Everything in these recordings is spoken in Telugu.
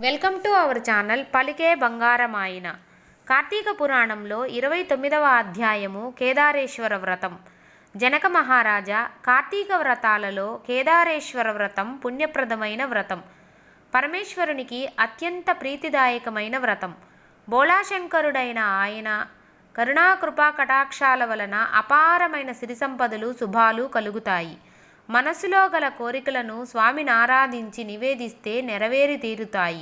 వెల్కమ్ టు అవర్ ఛానల్ పలికే బంగారమాయన. కార్తీక పురాణంలో 29వ అధ్యాయము కేదారేశ్వర వ్రతం. జనక మహారాజా, కార్తీక వ్రతాలలో కేదారేశ్వర వ్రతం పుణ్యప్రదమైన వ్రతం. పరమేశ్వరునికి అత్యంత ప్రీతిదాయకమైన వ్రతం. బోళాశంకరుడైన ఆయన కరుణాకృపా కటాక్షాల వలన అపారమైన సిరి సంపదలు శుభాలు కలుగుతాయి. మనసులో గల కోరికలను స్వామిని ఆరాధించి నివేదిస్తే నెరవేరి తీరుతాయి.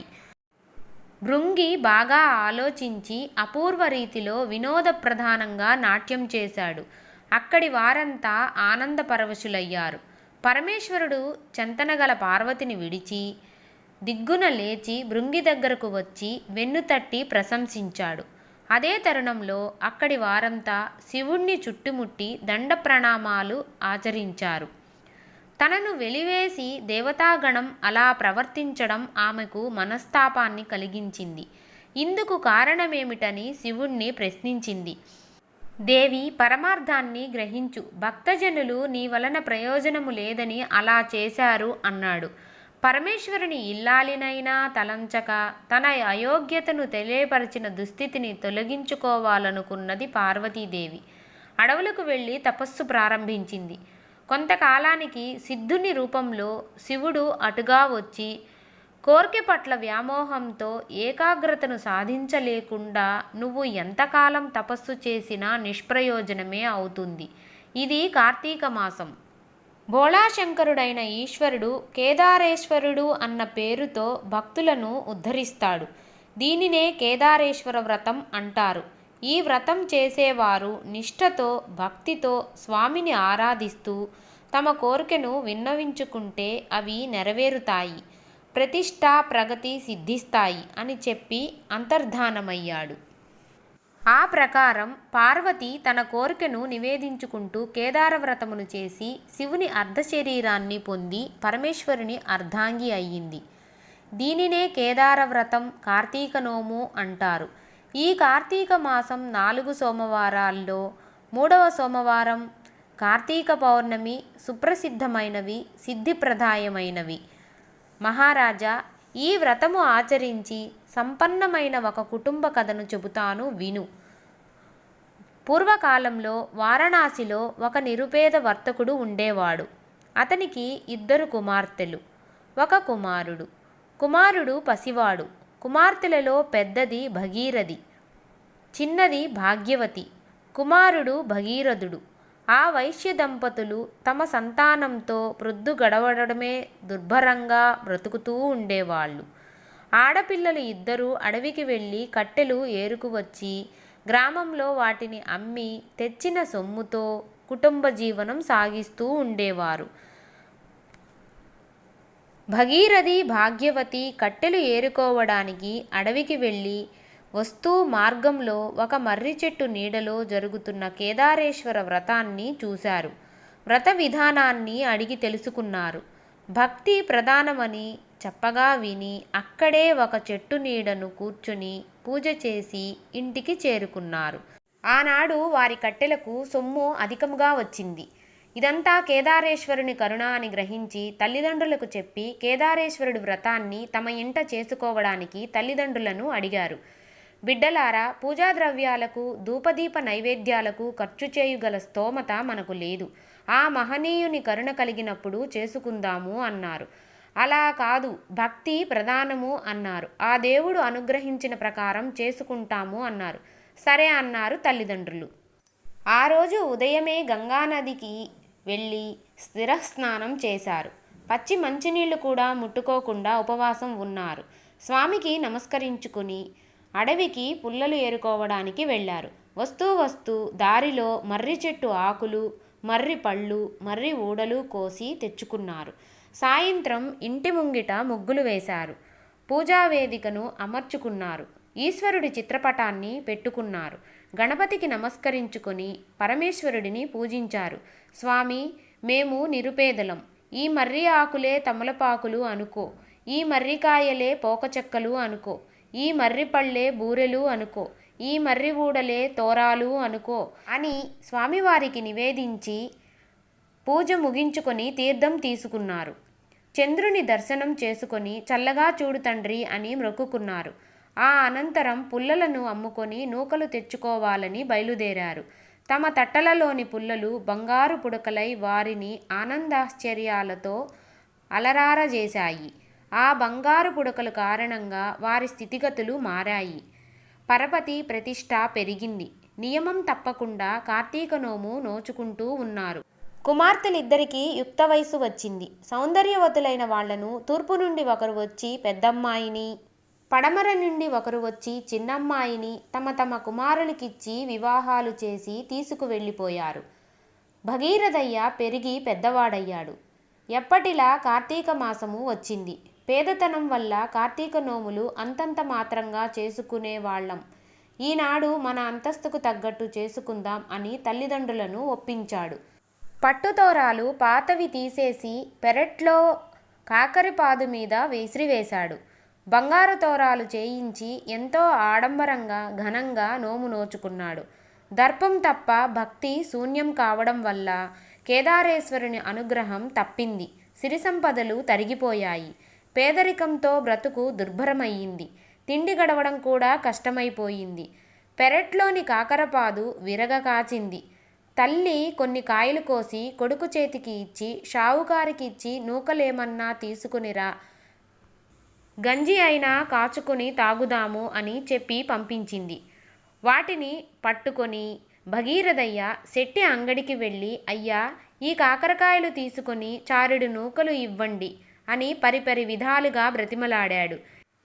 భృంగి బాగా ఆలోచించి అపూర్వ రీతిలో వినోదప్రధానంగా నాట్యం చేశాడు. అక్కడి వారంతా ఆనందపరవశులయ్యారు. పరమేశ్వరుడు చెంతనగల పార్వతిని విడిచి దిగ్గున లేచి భృంగి దగ్గరకు వచ్చి వెన్నుతట్టి ప్రశంసించాడు. అదే తరుణంలో అక్కడి వారంతా శివుణ్ణి చుట్టుముట్టి దండ ప్రణామాలు ఆచరించారు. తనను వెలివేసి దేవతాగణం అలా ప్రవర్తించడం ఆమెకు మనస్తాపాన్ని కలిగించింది. ఇందుకు కారణమేమిటని శివుణ్ణి ప్రశ్నించింది. దేవి, పరమార్థాన్ని గ్రహించు. భక్తజనులు నీ వలన ప్రయోజనము లేదని అలా చేశారు అన్నాడు. పరమేశ్వరుని ఇల్లాలినైనా తలంచక తన అయోగ్యతను తెలియపరిచిన దుస్థితిని తొలగించుకోవాలనుకున్నది పార్వతీదేవి. అడవులకు వెళ్ళి తపస్సు ప్రారంభించింది. కొంతకాలానికి సిద్ధుని రూపంలో శివుడు అటుగా వచ్చి కోర్కె పట్ల వ్యామోహంతో ఏకాగ్రతను సాధించలేకుండా నువ్వు ఎంతకాలం తపస్సు చేసినా నిష్ప్రయోజనమే అవుతుంది. ఇది కార్తీక మాసం. బోళాశంకరుడైన ఈశ్వరుడు కేదారేశ్వరుడు అన్న పేరుతో భక్తులను ఉద్ధరిస్తాడు. దీనినే కేదారేశ్వర వ్రతం అంటారు. ఈ వ్రతం చేసేవారు నిష్ఠతో భక్తితో స్వామిని ఆరాధిస్తూ తమ కోరికను విన్నవించుకుంటే అవి నెరవేరుతాయి, ప్రతిష్ట ప్రగతి సిద్ధిస్తాయి అని చెప్పి అంతర్ధానమయ్యాడు. ఆ ప్రకారం పార్వతి తన కోరికను నివేదించుకుంటూ కేదారవ్రతమును చేసి శివుని అర్ధశరీరాన్ని పొంది పరమేశ్వరుని అర్ధాంగి అయ్యింది. దీనినే కేదారవ్రతం, కార్తీక నోము అంటారు. ఈ కార్తీక మాసం 4 సోమవారాల్లో 3వ సోమవారం కార్తీక పౌర్ణమి సుప్రసిద్ధమైనవి, సిద్ధిప్రదాయమైనవి. మహారాజా, ఈ వ్రతము ఆచరించి సంపన్నమైన ఒక కుటుంబ కథను చెబుతాను విను. పూర్వకాలంలో వారణాసిలో ఒక నిరుపేద వర్తకుడు ఉండేవాడు. అతనికి 2 కుమార్తెలు, ఒక కుమారుడు. కుమారుడు పసివాడు. కుమార్తెలలో పెద్దది భగీరథి, చిన్నది భాగ్యవతి. కుమారుడు భగీరథుడు. ఆ వైశ్య దంపతులు తమ సంతానంతో ప్రొద్దు గడవడమే దుర్భరంగా బ్రతుకుతూ ఉండేవాళ్ళు. ఆడపిల్లలు 2 అడవికి వెళ్ళి కట్టెలు ఏరుకువచ్చి గ్రామంలో వాటిని అమ్మి తెచ్చిన సొమ్ముతో కుటుంబ జీవనం సాగిస్తూ ఉండేవారు. భగీరథి, భాగ్యవతి కట్టెలు ఏరుకోవడానికి అడవికి వెళ్ళి వస్తూ మార్గంలో ఒక మర్రి చెట్టు నీడలో జరుగుతున్న కేదారేశ్వర వ్రతాన్ని చూశారు. వ్రత విధానాన్ని అడిగి తెలుసుకున్నారు. భక్తి ప్రధానమని చెప్పగా విని అక్కడే ఒక చెట్టు నీడను కూర్చుని పూజ చేసి ఇంటికి చేరుకున్నారు. ఆనాడు వారి కట్టెలకు సొమ్ము అధికముగా వచ్చింది. ఇదంతా కేదారేశ్వరుని కరుణ అని గ్రహించి తల్లిదండ్రులకు చెప్పి కేదారేశ్వరుడి వ్రతాన్ని తమ ఇంట చేసుకోవడానికి తల్లిదండ్రులను అడిగారు. బిడ్డలారా, పూజాద్రవ్యాలకు ధూపదీప నైవేద్యాలకు ఖర్చు చేయగల స్తోమత మనకు లేదు. ఆ మహనీయుని కరుణ కలిగినప్పుడు చేసుకుందాము అన్నారు. అలా కాదు, భక్తి ప్రధానము అన్నారు. ఆ దేవుడు అనుగ్రహించిన ప్రకారం చేసుకుంటాము అన్నారు. సరే అన్నారు తల్లిదండ్రులు. ఆ రోజు ఉదయమే గంగానదికి వెళ్ళి స్థిరస్నానం చేశారు. పచ్చి మంచినీళ్లు కూడా ముట్టుకోకుండా ఉపవాసం ఉన్నారు. స్వామికి నమస్కరించుకుని అడవికి పుల్లలు ఏరుకోవడానికి వెళ్ళారు. వస్తూ దారిలో మర్రి చెట్టు ఆకులు, మర్రి పళ్ళు, మర్రి ఊడలు కోసి తెచ్చుకున్నారు. సాయంత్రం ఇంటి ముంగిట ముగ్గులు వేశారు. పూజావేదికను అమర్చుకున్నారు. ఈశ్వరుడి చిత్రపటాన్ని పెట్టుకున్నారు. గణపతికి నమస్కరించుకొని పరమేశ్వరుడిని పూజించారు. స్వామి, మేము నిరుపేదలం. ఈ మర్రి ఆకులే తమలపాకులు అనుకో, ఈ మర్రికాయలే పోకచెక్కలు అనుకో, ఈ మర్రి పళ్ళే బూరెలు అనుకో, ఈ మర్రి ఊడలే తోరాలు అనుకో అని స్వామివారికి నివేదించి పూజ ముగించుకొని తీర్థం తీసుకున్నారు. చంద్రుని దర్శనం చేసుకొని చల్లగా చూడు తండ్రి అని మొక్కుకున్నారు. ఆ అనంతరం పుల్లలను అమ్ముకొని నూకలు తెచ్చుకోవాలని బయలుదేరారు. తమ తట్టలలోని పుల్లలు బంగారు పుడకలై వారిని ఆనందాశ్చర్యాలతో అలరారజేశాయి. ఆ బంగారు పుడకల కారణంగా వారి స్థితిగతులు మారాయి. పరపతి ప్రతిష్ఠ పెరిగింది. నియమం తప్పకుండా కార్తీక నోము నోచుకుంటూ ఉన్నారు. కుమార్తెలిద్దరికీ యుక్త వయసు వచ్చింది. సౌందర్యవతులైన వాళ్లను తూర్పు నుండి ఒకరు వచ్చి పెద్దమ్మాయిని, పడమర నుండి ఒకరు వచ్చి చిన్నమ్మాయిని తమ తమ కుమారులకిచ్చి వివాహాలు చేసి తీసుకువెళ్ళిపోయారు. భగీరథయ్య పెరిగి పెద్దవాడయ్యాడు. ఎప్పటిలా కార్తీక మాసము వచ్చింది. పేదతనం వల్ల కార్తీక నోములు అంతంత మాత్రంగా చేసుకునేవాళ్లం. ఈనాడు మన అంతస్తుకు తగ్గట్టు చేసుకుందాం అని తల్లిదండ్రులను ఒప్పించాడు. పట్టుతోరాలు పాతవి తీసేసి పెరట్లో కాకరిపాదు మీద విసిరివేశాడు. బంగారు తోరాలు చేయించి ఎంతో ఆడంబరంగా ఘనంగా నోము నోచుకున్నాడు. దర్పం తప్ప భక్తి శూన్యం కావడం వల్ల కేదారేశ్వరుని అనుగ్రహం తప్పింది. సిరి సంపదలు తరిగిపోయాయి. పేదరికంతో బ్రతుకు దుర్భరమయ్యింది. తిండి గడవడం కూడా కష్టమైపోయింది. పెరట్లోని కాకరపాదు విరగ కాచింది. తల్లి కొన్ని కాయలు కోసి కొడుకు చేతికి ఇచ్చి, షావుకారికి ఇచ్చి నూకలేమన్నా తీసుకునిరా, గంజి అయినా కాచుకొని తాగుదాము అని చెప్పి పంపించింది. వాటిని పట్టుకొని భగీరథయ్య శెట్టి అంగడికి వెళ్ళి, అయ్యా, ఈ కాకరకాయలు తీసుకొని చారెడు నూకలు ఇవ్వండి అని పరిపరి విధాలుగా బ్రతిమలాడాడు.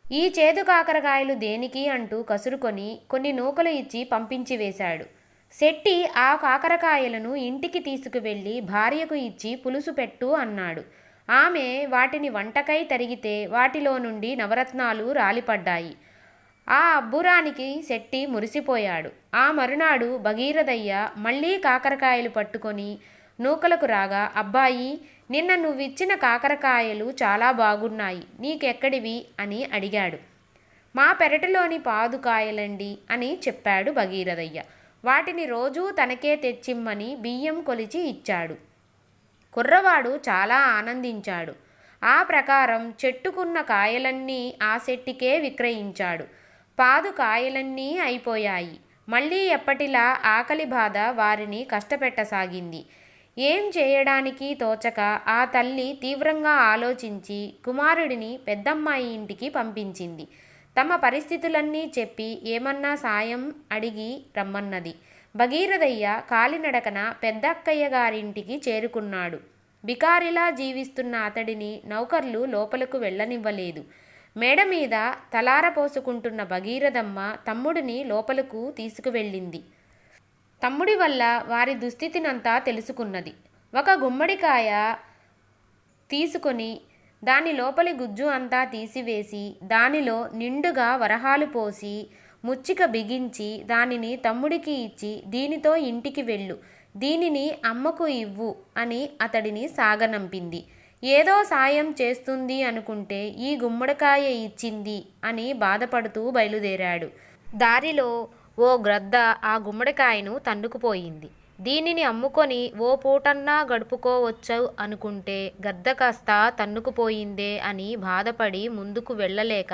ఈ చేదు కాకరకాయలు దేనికి అంటూ కసురుకొని కొన్ని నూకలు ఇచ్చి పంపించి వేశాడు. శెట్టి ఆ కాకరకాయలను ఇంటికి తీసుకువెళ్ళి భార్యకు ఇచ్చి పులుసు పెట్టు అన్నాడు. ఆమె వాటిని వంటకై తరిగితే వాటిలో నుండి నవరత్నాలు రాలిపడ్డాయి. ఆ అబ్బురానికి శెట్టి మురిసిపోయాడు. ఆ మరునాడు భగీరథయ్య మళ్ళీ కాకరకాయలు పట్టుకొని నూకలకు రాగా, అబ్బాయి, నిన్న నువ్విచ్చిన కాకరకాయలు చాలా బాగున్నాయి, నీకెక్కడివి అని అడిగాడు. మా పెరటిలోని పాదుకాయలండి అని చెప్పాడు భగీరథయ్య. వాటిని రోజూ తనకే తెచ్చిమ్మని బియ్యం కొలిచి ఇచ్చాడు. కుర్రవాడు చాలా ఆనందించాడు. ఆ ప్రకారం చెట్టుకున్న కాయలన్నీ ఆ శెట్టికే విక్రయించాడు. పాదు కాయలన్నీ అయిపోయాయి. మళ్ళీ ఎప్పటిలా ఆకలి బాధ వారిని కష్టపెట్టసాగింది. ఏం చేయడానికి తోచక ఆ తల్లి తీవ్రంగా ఆలోచించి కుమారుడిని పెద్దమ్మాయి ఇంటికి పంపించింది. తమ పరిస్థితులన్నీ చెప్పి ఏమన్నా సాయం అడిగి రమ్మన్నది. భగీరథయ్య కాలినడకన పెద్దక్కయ్య గారింటికి చేరుకున్నాడు. బికారిలా జీవిస్తున్న అతడిని నౌకర్లు లోపలకు వెళ్ళనివ్వలేదు. మేడ మీద తలారపోసుకుంటున్న భగీరథమ్మ తమ్ముడిని లోపలకు తీసుకువెళ్ళింది. తమ్ముడి వల్ల వారి దుస్థితినంతా తెలుసుకున్నది. ఒక గుమ్మడికాయ తీసుకొని దాని లోపలి గుజ్జు అంతా తీసివేసి దానిలో నిండుగా వరహాలు పోసి ముచ్చిక బిగించి దానిని తమ్ముడికి ఇచ్చి, దీనితో ఇంటికి వెళ్ళు, దీనిని అమ్మకు ఇవ్వు అని అతడిని సాగనంపింది. ఏదో సాయం చేస్తుంది అనుకుంటే ఈ గుమ్మడికాయ ఇచ్చింది అని బాధపడుతూ బయలుదేరాడు. దారిలో ఓ గ్రద్ద ఆ గుమ్మడికాయను తన్నుకుపోయింది. దీనిని అమ్ముకొని ఓ పూటన్నా గడుపుకోవచ్చు అనుకుంటే గద్ద కాస్త తన్నుకుపోయిందే అని బాధపడి ముందుకు వెళ్ళలేక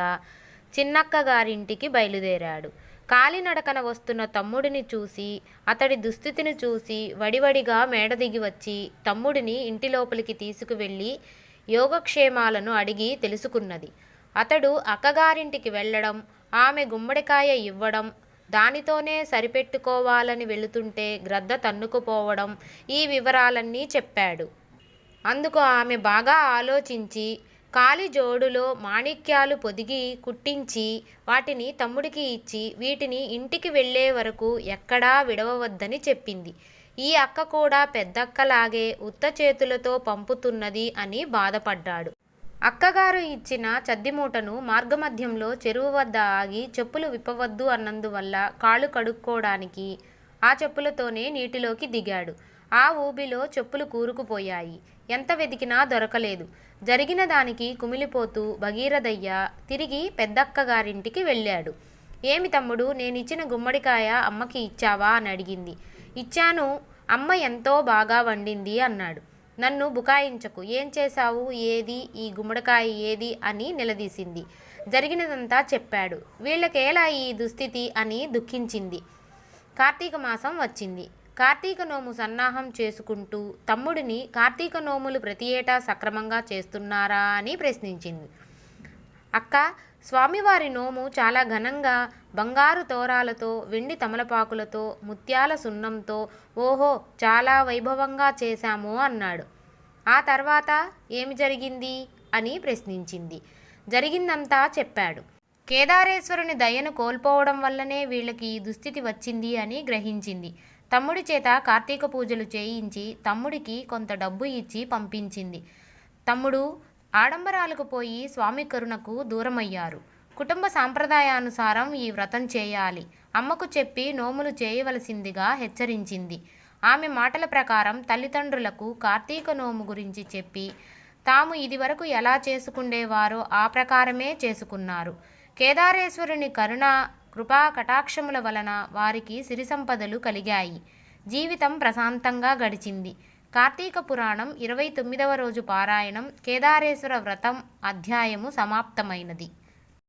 చిన్నక్క గారింటికి బయలుదేరాడు. కాలినడకన వస్తున్న తమ్ముడిని చూసి, అతడి దుస్థితిని చూసి వడివడిగా మేడ దిగి వచ్చి తమ్ముడిని ఇంటి లోపలికి తీసుకువెళ్ళి యోగక్షేమాలను అడిగి తెలుసుకున్నది. అతడు అక్కగారింటికి వెళ్ళడం, ఆమె గుమ్మడికాయ ఇవ్వడం, దానితోనే సరిపెట్టుకోవాలని వెళుతుంటే గ్రద్ద తన్నుకుపోవడం, ఈ వివరాలన్నీ చెప్పాడు. అందుకు ఆమె బాగా ఆలోచించి కాలి జోడులో మాణిక్యాలు పొదిగి కుట్టించి వాటిని తమ్ముడికి ఇచ్చి, వీటిని ఇంటికి వెళ్ళే వరకు ఎక్కడా విడవవద్దని చెప్పింది. ఈ అక్క కూడా పెద్దక్కలాగే ఉత్త చేతులతో పంపుతున్నది అని బాధపడ్డాడు. అక్కగారు ఇచ్చిన చద్దిమూటను మార్గమధ్యంలో చెరువు వద్ద ఆగి చెప్పులు విప్పవద్దు అన్నందువల్ల కాళ్ళు కడుక్కోవడానికి ఆ చెప్పులతోనే నీటిలోకి దిగాడు. ఆ ఊబిలో చెప్పులు కూరుకుపోయాయి. ఎంత వెతికినా దొరకలేదు. జరిగిన దానికి కుమిలిపోతూ భగీరథయ్య తిరిగి పెద్దక్కగారింటికి వెళ్ళాడు. ఏమి తమ్ముడు, నేనిచ్చిన గుమ్మడికాయ అమ్మకి ఇచ్చావా అని అడిగింది. ఇచ్చాను, అమ్మ ఎంతో బాగా వండింది అన్నాడు. నన్ను బుకాయించకు, ఏం చేశావు, ఏది ఈ గుమ్మడికాయ ఏది అని నిలదీసింది. జరిగినదంతా చెప్పాడు. వీళ్ళకేలా ఈ దుస్థితి అని దుఃఖించింది. కార్తీక మాసం వచ్చింది. కార్తీక నోము సన్నాహం చేసుకుంటూ తమ్ముడిని కార్తీక నోములు ప్రతి ఏటా సక్రమంగా చేస్తున్నారా అని ప్రశ్నించింది. అక్క, స్వామివారి నోము చాలా ఘనంగా బంగారు తోరాలతో, వెండి తమలపాకులతో, ముత్యాల సున్నంతో, ఓహో చాలా వైభవంగా చేశాము అన్నాడు. ఆ తర్వాత ఏమి జరిగింది అని ప్రశ్నించింది. జరిగిందంతా చెప్పాడు. కేదారేశ్వరుని దయను కోల్పోవడం వల్లనే వీళ్ళకి ఈ దుస్థితి వచ్చింది అని గ్రహించింది. తమ్ముడి చేత కార్తీక పూజలు చేయించి తమ్ముడికి కొంత డబ్బు ఇచ్చి పంపించింది. తమ్ముడు ఆడంబరాలకు పోయి స్వామి కరుణకు దూరమయ్యారు. కుటుంబ సాంప్రదాయానుసారం ఈ వ్రతం చేయాలి, అమ్మకు చెప్పి నోములు చేయవలసిందిగా హెచ్చరించింది. ఆమె మాటల ప్రకారం తల్లిదండ్రులకు కార్తీక నోము గురించి చెప్పి తాము ఇదివరకు ఎలా చేసుకుండేవారో ఆ ప్రకారమే చేసుకున్నారు. కేదారేశ్వరుని కరుణ కృపా కటాక్షముల వలన వారికి సిరి సంపదలు కలిగాయి. జీవితం ప్రశాంతంగా గడిచింది. కార్తీక పురాణం 29వ రోజు పారాయణం కేదారేశ్వర వ్రతం అధ్యాయము సమాప్తమైనది.